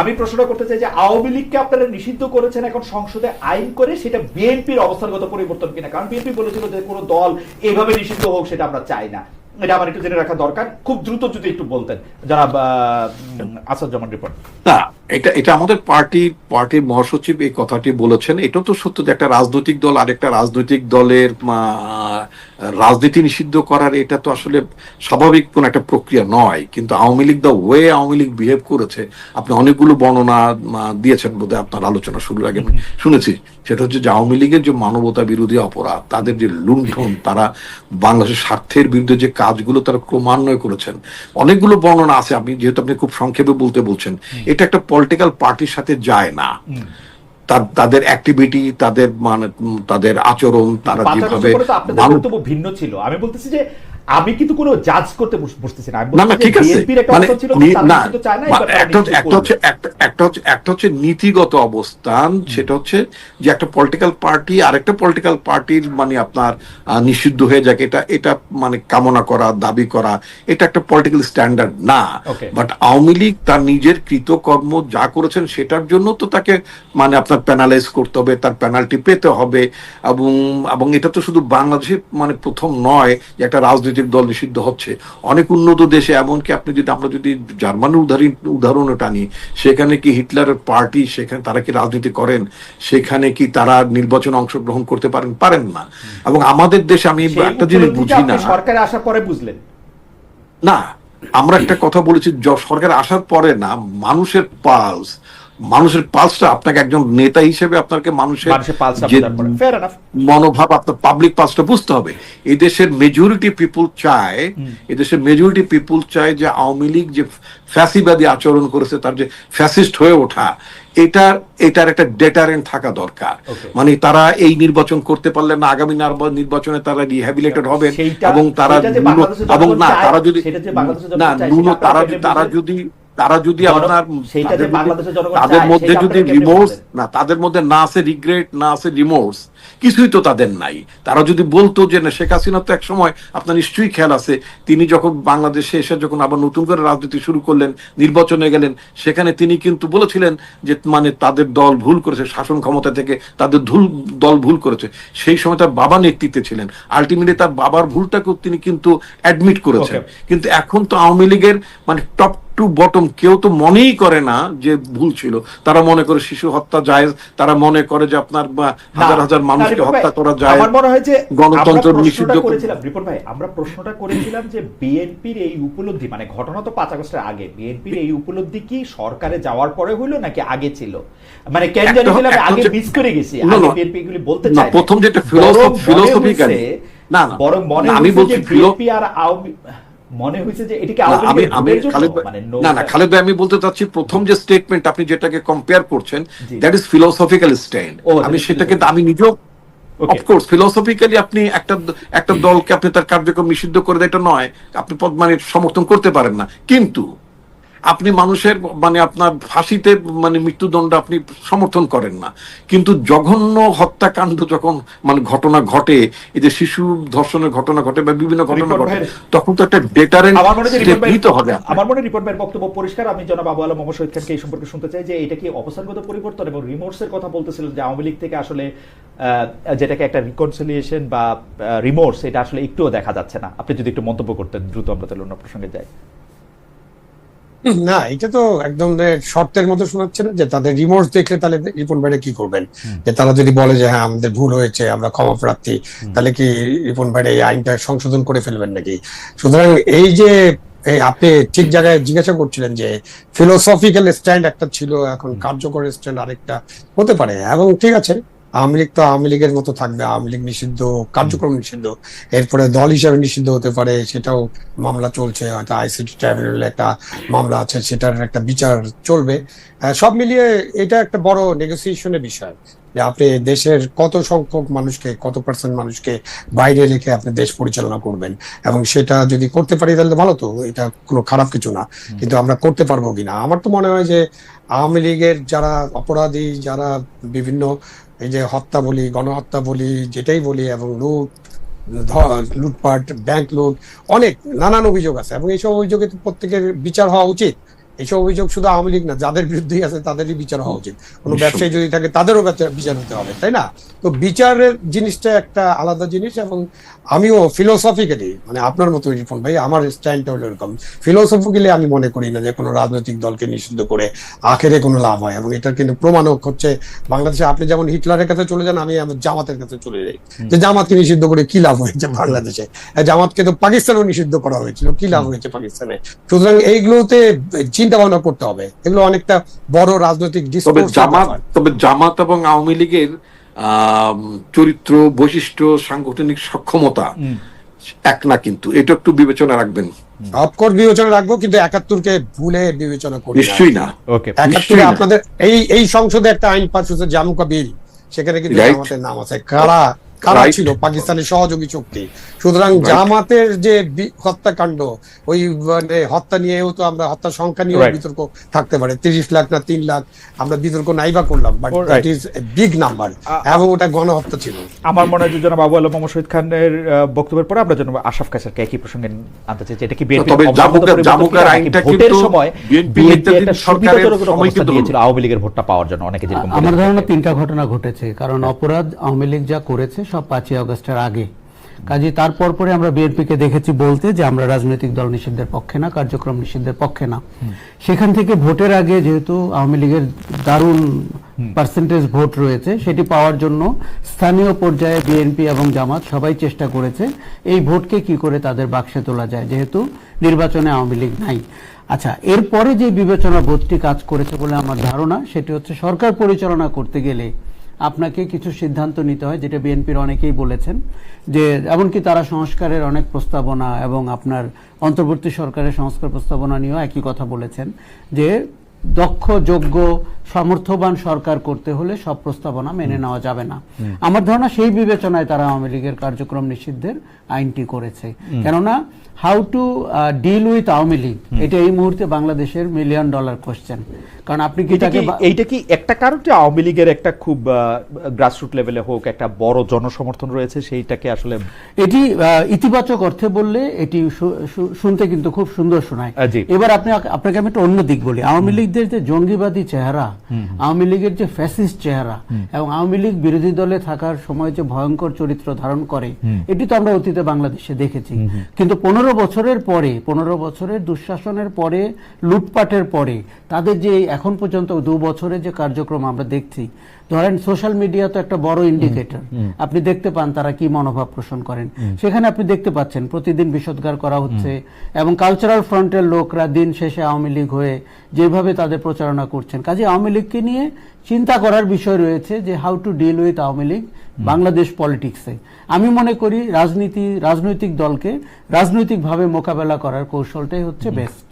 আমি প্রশ্নটা করতে চাই যে আওয়ামী লীগকে আপনারা নিষিদ্ধ করেছেন এখন সংসদে আইন করে, সেটা বিএনপির অবস্থানগত পরিবর্তন কিনা? কারণ বিএনপি বলেছিল যে কোনো দল এইভাবে নিষিদ্ধ হোক সেটা আমরা চাই না। এটা আমার একটু জেনে রাখা দরকার, খুব দ্রুত যদি একটু বলতেন জনাব আসাদুজ্জামান রিপন। না, এটা আমাদের পার্টির মহাসচিব এই কথাটি বলেছেন। এটা তো সত্য যে একটা রাজনৈতিক দল আরেকটা রাজনৈতিক দলের রাজনীতি নিষিদ্ধ করার এটা তো আসলে স্বাভাবিক কোন একটা প্রক্রিয়া নয়। কিন্তু Awami League the way Awami League behave করেছে, আপনি অনেকগুলো বর্ণনা দিয়েছেন বোধহয় আপনার আলোচনা শুরুর আগে শুনেছি। সেটা হচ্ছে যে আওয়ামী লীগের যে মানবতা বিরোধী অপরাধ, তাদের যে লুণ্ঠন, তারা বাংলাদেশের স্বার্থের বিরুদ্ধে যে কাজগুলো তারা ক্রমান্বয় করেছেন, অনেকগুলো বর্ণনা আছে। যেহেতু আপনি খুব সংক্ষেপে বলছেন, এটা একটা পলিটিক্যাল পার্টির সাথে যায় না। তাদের অ্যাক্টিভিটি, তাদের তাদের আচরণ, তারা যেভাবে বক্তব্য ভিন্ন ছিল। আমি বলতেছি যে আমি কিন্তু কোনো জাজ করতে বসতেছি না। না, ঠিক আছে, একটা হচ্ছে নীতিগত অবস্থান, সেটা হচ্ছে যে একটা পলিটিক্যাল পার্টি আরেকটা পলিটিক্যাল পার্টির আপনার নিষিদ্ধ হয়ে যাক, এটা কামনা করা, দাবি করা, এটা একটা পলিটিক্যাল স্ট্যান্ডার্ড না। বাট আওয়ামী লীগ তার নিজের কৃতকর্ম যা করেছেন সেটার জন্য তো তাকে আপনার প্যানালাইজ করতে হবে, তার পেনাল্টি পেতে হবে। এবং এটা তো শুধু বাংলাদেশে প্রথম নয় যে একটা রাজনৈতিক দল নিষিদ্ধ হচ্ছে। অনেক উন্নত দেশে, এমনকি আমরা যদি জার্মানির উদাহরণ টানি, সেখানে কি হিটলারের পার্টি, সেখানে তারা কি রাজনীতি করেন? সেখানে কি তারা নির্বাচনে অংশগ্রহণ করতে পারেন না। এবং আমাদের দেশে আমি একটা জিনিস বুঝি না, সরকারে আসার পরে বুঝলেন না, আমরা একটা কথা বলেছি সরকার আসার পরে না, মানুষের পালসটা আপনাকে একজন নেতা হিসেবে আপনাকে মানুষের মনোভাব, আপনার পাবলিক পালসটা বুঝতে হবে। এই দেশের মেজরিটি পিপুল চায় যে আওয়ামী লীগ যে ফ্যাসিবাদী আচরণ করেছে, তার যে ফ্যাসিস্ট হয়ে ওঠা, এটার একটা ডেটারেন্ট থাকা দরকার। তারা এই নির্বাচন করতে পারলে না, আগামী নির্বাচনে তারা রিহ্যাবিলিটেড হবে। এবং তারা যদি আপনার তাদের মধ্যে যদি রিমোর্স তাদের মধ্যে না আছে, রিগ্রেট না আছে, রিমোর্স কিছুই তো তাদের নাই। তারা যদি বলতো যে না, শেখ হাসিনা তো এক সময়, আপনার নিশ্চয়ই খেয়াল আছে, তিনি যখন বাংলাদেশে এসে যখন আবার নতুন করে রাজনীতি শুরু করলেন, নির্বাচনে গেলেন, সেখানে তিনি কিন্তু বলেছিলেন যে তাদের দল ভুল করেছে, শাসন ক্ষমতা থেকে তাদের দল ভুল করেছে। সেই সময় তার বাবা নেতৃত্বে ছিলেন, আলটিমেটলি তার বাবার ভুলটাকেও তিনি কিন্তু অ্যাডমিট করেছেন। কিন্তু এখন তো আওয়ামী লীগের টপ টু বটম কেউ তো মনেই করে না যে ভুল ছিল। তারা মনে করে শিশু হত্যা জায়েজ, তারা মনে করে যে আপনার হাজার হাজার মানুষকে হত্যা করা যায়, আমার মনে হয় যে গণতন্ত্র নিষিদ্ধ করেছিলাম। রিপন ভাই, আমরা প্রশ্নটা করেছিলাম যে বিএনপির এই উপলব্ধি, ঘটনা তো 5 আগস্টের আগে, বিএনপির এই উপলব্ধি কি সরকারে যাওয়ার পরে হইলো নাকি আগে ছিল? কেন জানি আগে মিস করে গেছি, আগে বিএনপি এগুলি বলতে চায়। প্রথম যেটা ফিলোসফিক্যালি না, বরং মনে আমি বলছি বিএনপি আর আওয়ামী মনে হয়েছে যে এটাকে খালেদ ভাই, আমি বলতে চাচ্ছি প্রথম যে স্টেটমেন্ট আপনি যেটাকে কম্পেয়ার করছেন, দ্যাট ইজ ফিলোসফিক্যাল স্ট্যান্ড। আমি সেটাকে আমি নিজেও অফকোর্স ফিলোসফিক্যালি আপনি একটা দলকে আপনি তার কার্যক্রম নিষিদ্ধ করে দেয়, এটা নয়, আপনি সমর্থন করতে পারেন না। কিন্তু আপনি মানুষের আপনার ফাঁসিতে মৃত্যুদণ্ড আপনি সমর্থন করেন না। কিন্তু জঘন্য হত্যাকাণ্ড যখন ঘটনা ঘটে, এই যে শিশু ধর্ষণের ঘটনা ঘটে বা বিভিন্ন ঘটনা ঘটে, তখন তো একটা ডেটারেন্ট স্টেপ নিতে হবে। আমার মনে রিপোর্ট ভাইয়ের বক্তব্য পরিষ্কার। আমি জনাব আবু আলম মোহাম্মদ শহীদ খানকে এই সম্পর্কে শুনতে চাই যে এটা কি অবস্থানগত পরিবর্তন এবং রিমোর্সের কথা বলতেছিলেন যে আওয়ামী লীগ থেকে আসলে যেটাকে একটা রিকনসিলিয়েশন বা রিমোর্স, এটা আসলে একটুও দেখা যাচ্ছে না। আপনি যদি একটু মন্তব্য করতেন দ্রুত, আমরা তাহলে অন্য প্রসঙ্গে যাই। না, এটা তো একদম শর্তের মতো শোনাচ্ছে না যে তাদের রিমোর্স দেখলে তাহলে রিপন ভাইরা কি করবেন? যে তারা যদি বলে যে হ্যাঁ আমাদের ভুল হয়েছে, আমরা ক্ষমা প্রার্থী, তাহলে কি রিপন ভাইরা এই আইনটা সংশোধন করে ফেলবেন নাকি? সুতরাং এই যে আপনি ঠিক জায়গায় জিজ্ঞাসা করছিলেন যে ফিলোসফিক্যাল স্ট্যান্ড একটা ছিল, এখন কার্যকর স্ট্যান্ড আরেকটা হতে পারে। এবং ঠিক আছে, আওয়ামী লীগ তো আওয়ামী লীগের মতো থাকবে, আওয়ামী লীগ নিষিদ্ধ, কার্যক্রম নিষিদ্ধ, এরপরে দল হিসাবে নিষিদ্ধ হতে পারে, সেটাও মামলা চলছে, হয়তো আইসিটি ট্রাইব্যুনালে একটা মামলা আছে, সেটার একটা বিচার চলবে। সব মিলিয়ে এটা একটা বড় নেগোসিয়েশনের বিষয় যে আপনি দেশের কত সংখ্যক মানুষকে, কত পার্সেন্ট মানুষকে বাইরে রেখে আপনি দেশ পরিচালনা করবেন। এবং সেটা যদি করতে পারি তাহলে ভালো, তো এটা কোনো খারাপ কিছু না। কিন্তু আমরা করতে পারবো কিনা, আমার তো মনে হয় যে আওয়ামী লীগের যারা অপরাধী, যারা বিভিন্ন এই যে হত্যা বলি, গণহত্যা বলি, যেটাই বলি, এবং লুটপাট, ব্যাংক লুট, অনেক নানান অভিযোগ আছে, এবং এইসব অভিযোগে প্রত্যেকের বিচার হওয়া উচিত। এইসব অভিযোগ শুধু আওয়ামী লীগ না, যাদের বিরুদ্ধেই আছে তাদেরই বিচার হওয়া উচিত। কোনো নিশ্চয়ই। ব্যবসায়ী যদি থাকে তাদেরও বিচার হতে হবে, তাই না? তো বিচারের জিনিসটা একটা আলাদা জিনিস, এবং আমিও ফিলোসফিক্যালি মানে আপনার মতো রিপন ভাই, আমার স্ট্যান্ডটা হলো এরকম। ফিলোসফিক্যালি আমি মনে করি না যে কোনো রাজনৈতিক দলকে নিষিদ্ধ করে আখেরে কোনো লাভ হয়, এবং এটার কিন্তু প্রমাণক হচ্ছে বাংলাদেশে। আপনি যেমন হিটলারের কাছে চলে যান, আমি আমার জামাতের কাছে চলে যাই, যে জামাতকে নিষিদ্ধ করে কি লাভ হয়েছে বাংলাদেশে? জামাতকে তো পাকিস্তানেও নিষিদ্ধ করা হয়েছিল, কি লাভ হয়েছে পাকিস্তানে? সুতরাং এইগুলোতে চিন্তা ভাবনা করতে হবে, এগুলো অনেকটা বড় রাজনৈতিক তবে জামাত এবং আওয়ামী লীগের চরিত্র, বৈশিষ্ট্য, সাংগঠনিক সক্ষমতা এক না, কিন্তু এটা একটু বিবেচনা রাখবেন। অফকোর্স বিবেচনা রাখবো, কিন্তু ৭১-কে ভুলে বিবেচনা করি নিশ্চয়ই না। ওকে, ৭১-এ আপনাদের এই সংসদে একটা আইন পাস হয়েছে, জামুকা বিল, সেখানে কিন্তু Right. জামাতের নাম আছে। কারা Right. ছিল পাকিস্তানের সহযোগী শক্তি। সুতরাং জামাতের যে হত্যাকাণ্ড, ওই মানে হত্যা নিয়েও তো আমরা, হত্যা সংখ্যা নিয়েও Right. বিতর্ক থাকতে পারে, ৩০ লাখ না 3 লাখ, আমরা বিতর্ক নাইবা করলাম, but Right. That is a big number, এবং ওটা গণহত্যা ছিল। আমার মনে হয় যে জনাব আবু আলম মোহাম্মদ শহীদ খানের বক্তব্যের পরে আমরা জনাব আশরাফ কায়সারকে একই প্রসঙ্গে আনতে চাই, যেটা কি বিএনপি তবে জামুকার আইনটা ভোটের কিন্তু সময় বিএনপি বিএনপি একটা সরকারের সুবিধাজনক সময় অবস্থা কিন্তু দিয়েছিল আওয়ামী লীগের ভোটটা পাওয়ার জন্য, অনেকে যেরকম আমার ধারণা ৩টা ঘটনা ঘটেছে, কারণ অপরাধ আওয়ামী লীগ যা করেছে সব ৫ই আগস্টের আগে। কাজে তারপর পরে আমরা বিএনপিকে দেখেছি বলতে যে আমরা রাজনৈতিক দল নিষিদ্ধের পক্ষে না, কার্যক্রম নিষিদ্ধের পক্ষে না। সেখান থেকে ভোটের আগে যেহেতু আওয়ামী লীগের দারুণ পার্সেন্টেজ ভোট রয়েছে, সেটি পাওয়ার জন্য স্থানীয় পর্যায়ে বিএনপি এবং জামাত সবাই চেষ্টা করেছে এই ভোটকে কি করে তাদের বাক্সে তোলা যায়, যেহেতু নির্বাচনে আওয়ামী লীগ নাই। আচ্ছা, এরপরে যে বিবেচনা বোধটি কাজ করেছে বলে আমার ধারণা, সেটি হচ্ছে সরকার পরিচালনা করতে গেলে আপনাকে কিছু সিদ্ধান্ত নিতে হয়, যেটা বিএনপির অনেকেই বলেছেন, যে এমনকি তারা সংস্কারের অনেক প্রস্তাবনা এবং আপনার অন্তর্বর্তী সরকারের সংস্কার প্রস্তাবনা নিয়েও একই কথা বলেছেন, যে দক্ষ, যোগ্য, সামর্থ্যবান সরকার করতে হলে সব প্রস্তাবনা মেনে নেওয়া যাবে না। আমার ধারণা সেই বিবেচনায় তারা আওয়ামী লীগের কার্যক্রম নিষিদ্ধের আইনটি করেছে। কেননা how to deal with Awami League, এটা এই মুহূর্তে বাংলাদেশের $1 মিলিয়ন কোশ্চেন। কারণ আপনি কি এইটা কি একটা কারণ যে আওয়ামী লীগের একটা খুব গ্রাসরুট লেভেলে হোক একটা বড় জনসমর্থন রয়েছে, সেইটাকে আসলে এটি ইতিবাচক অর্থে বললে এটি শুনতে কিন্তু খুব সুন্দর শোনায়। জি। এবার আপনাকে আমি একটা অন্য দিক বলি। আওয়ামী লীগদের যে জঙ্গিবাদী চেহারা, আওয়ামী লীগের যে ফ্যাসিস্ট চেহারা, এবং আওয়ামী লীগ বিরোধী দলে থাকার সময় যে ভয়ঙ্কর চরিত্র ধারণ করে, এটি তো আমরা অতীতে বাংলাদেশে দেখেছি। কিন্তু 15 বছরের পরে, 15 বছরের দুঃশাসনের পরে, লুটপাটের পরে তাদের যে এখন পর্যন্ত 2 বছরের যে কার্যক্রম আমরা দেখছি, ধরেন সোশ্যাল মিডিয়া তো একটা বড় ইন্ডিকেটর, আপনি দেখতে পান তারা কি মনোভাব পোষণ করেন। সেখানে আপনি দেখতে পাচ্ছেন প্রতিদিন বিষোদ্গার করা হচ্ছে, এবং কালচারাল ফ্রন্টের লোকরা দিন শেষে আওয়ামী লীগ হয়ে যেভাবে তাদের প্রচারণা করছেন। কাজে আওয়ামী লীগকে নিয়ে চিন্তা করার বিষয় রয়েছে যে how to deal with Awami League Bangladesh পলিটিক্সে। আমি মনে করি রাজনৈতিক দলকে রাজনৈতিকভাবে মোকাবেলা করার কৌশলটাই হচ্ছে বেস্ট।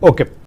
ওকে।